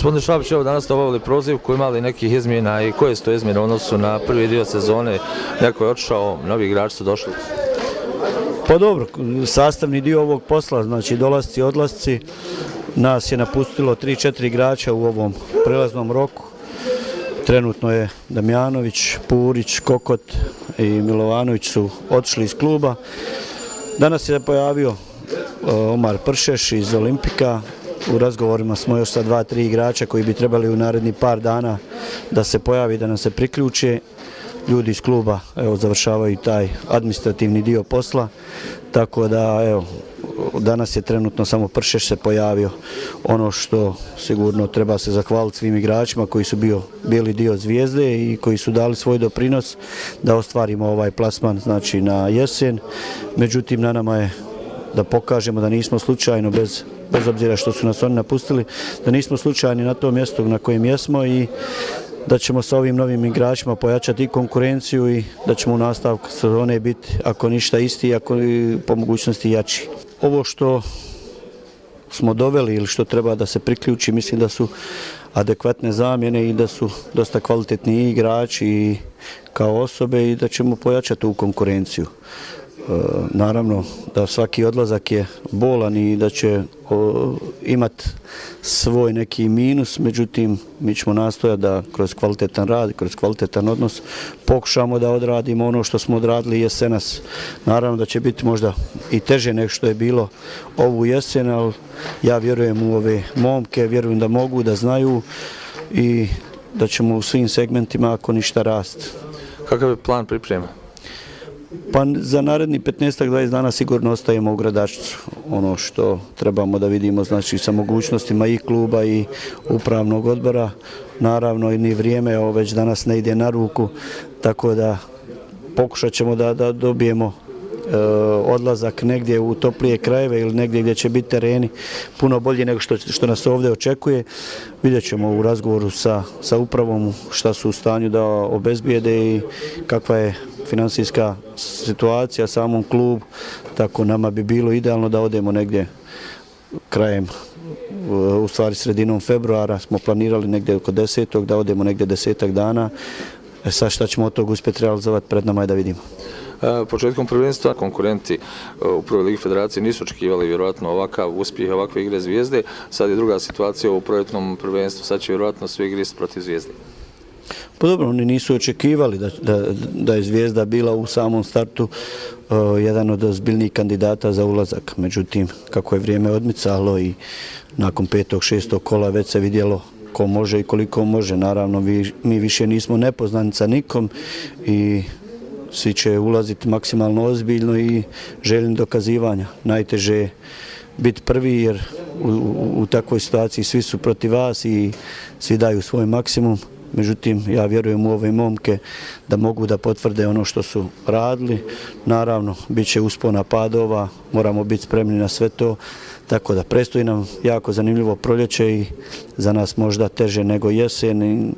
Gospodine Šapić, evo danas ste obavili prozivku, imali nekih izmjena i koje su to izmjene u odnosu na prvi dio sezone? Neko je otišao, novi igrači su došli. Pa dobro, sastavni dio ovog posla, znači dolasci i odlasci, nas je napustilo 3-4 igrača u ovom prelaznom roku. Trenutno je Damjanović, Purić, Kokot i Milovanović su otišli iz kluba. Danas se pojavio Omar Pršeš iz Olimpika. U razgovorima smo još sa 2-3 igrača koji bi trebali u naredni par dana da se pojavi, da nam se priključe. Ljudi iz kluba završavaju taj administrativni dio posla, tako da danas je trenutno samo Pršeš se pojavio. Ono što sigurno treba se zahvaliti svim igračima koji su bili dio Zvijezde i koji su dali svoj doprinos da ostvarimo ovaj plasman, znači na jesen. Međutim, na nama je da pokažemo da nismo slučajno, bez obzira što su nas oni napustili, da nismo slučajni na tom mjestu na kojem jesmo i da ćemo sa ovim novim igračima pojačati i konkurenciju i da ćemo u nastavku sezone biti, ako ništa isti, ako i po mogućnosti jači. Ovo što smo doveli ili što treba da se priključi, mislim da su adekvatne zamjene i da su dosta kvalitetni igrači i kao osobe i da ćemo pojačati tu konkurenciju. Naravno da svaki odlazak je bolan i da će imati svoj neki minus, međutim mi ćemo nastojati da kroz kvalitetan rad, kroz kvalitetan odnos pokušamo da odradimo ono što smo odradili jesenas. Naravno da će biti možda i teže nego što je bilo ovu jesen, ali ja vjerujem u ove momke, vjerujem da mogu, da znaju i da ćemo u svim segmentima ako ništa rasti. Kakav je plan priprema? Pa za naredni 15-20 dana sigurno ostajemo u Gradačcu. Ono što trebamo da vidimo, znači sa mogućnostima i kluba i upravnog odbora. Naravno i ni vrijeme već danas ne ide na ruku, tako da pokušat ćemo da dobijemo odlazak negdje u toplije krajeve ili negdje gdje će biti tereni puno bolji nego što nas ovdje očekuje. Vidjet ćemo u razgovoru sa upravom šta su u stanju da obezbijede i kakva je financijska situacija samom klubu, tako nama bi bilo idealno da odemo negdje krajem, u stvari sredinom februara smo planirali negdje oko 10. da odemo negdje 10 dana. Sad šta ćemo od toga uspjeti realizovati, pred nama je da vidimo. Početkom prvenstva konkurenti u prvoj ligi federacije nisu očekivali vjerojatno ovakav uspjeh, ovakve igre Zvijezde. Sad je druga situacija u projektnom prvenstvu, sad će vjerojatno svi igri protiv Zvijezde. Pa dobro, oni nisu očekivali da je Zvijezda bila u samom startu jedan od ozbiljnijih kandidata za ulazak. Međutim, kako je vrijeme odmicalo i nakon 5. 6. kola već se vidjelo ko može i koliko može. Naravno, mi više nismo nepoznanica nikom i svi će ulaziti maksimalno ozbiljno i željni dokazivanja. Najteže je biti prvi jer u takvoj situaciji svi su protiv vas i svi daju svoj maksimum. Međutim, ja vjerujem u ove momke da mogu da potvrde ono što su radili. Naravno, bit će uspona padova, moramo biti spremni na sve to. Tako da predstoji nam jako zanimljivo proljeće i za nas možda teže nego jesen i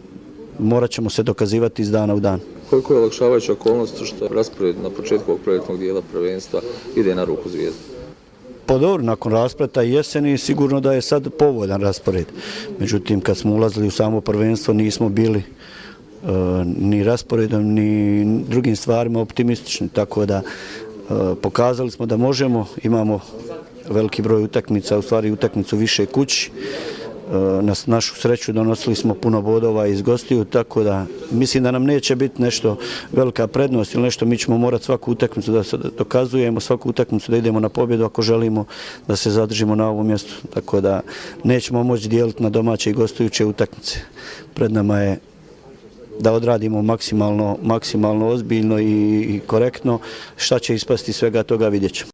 morat ćemo se dokazivati iz dana u dan. Koliko je olakšavajuća okolnost što raspored na početku ovog projektnog dijela prvenstva ide na ruku Zvijezde? Pa dobro, nakon raspleta jeseni sigurno da je sad povoljan raspored. Međutim, kad smo ulazili u samo prvenstvo nismo bili ni rasporedom ni drugim stvarima optimistični. Tako da pokazali smo da možemo, imamo veliki broj utakmica, u stvari utakmicu više kući. Na našu sreću donosili smo puno bodova iz gostiju, tako da mislim da nam neće biti nešto velika prednost ili nešto, mi ćemo morati svaku utakmicu da se dokazujemo, svaku utakmicu da idemo na pobjedu ako želimo da se zadržimo na ovom mjestu, tako da nećemo moći dijeliti na domaće i gostujuće utakmice. Pred nama je da odradimo maksimalno ozbiljno i korektno, šta će ispasti svega toga vidjet ćemo.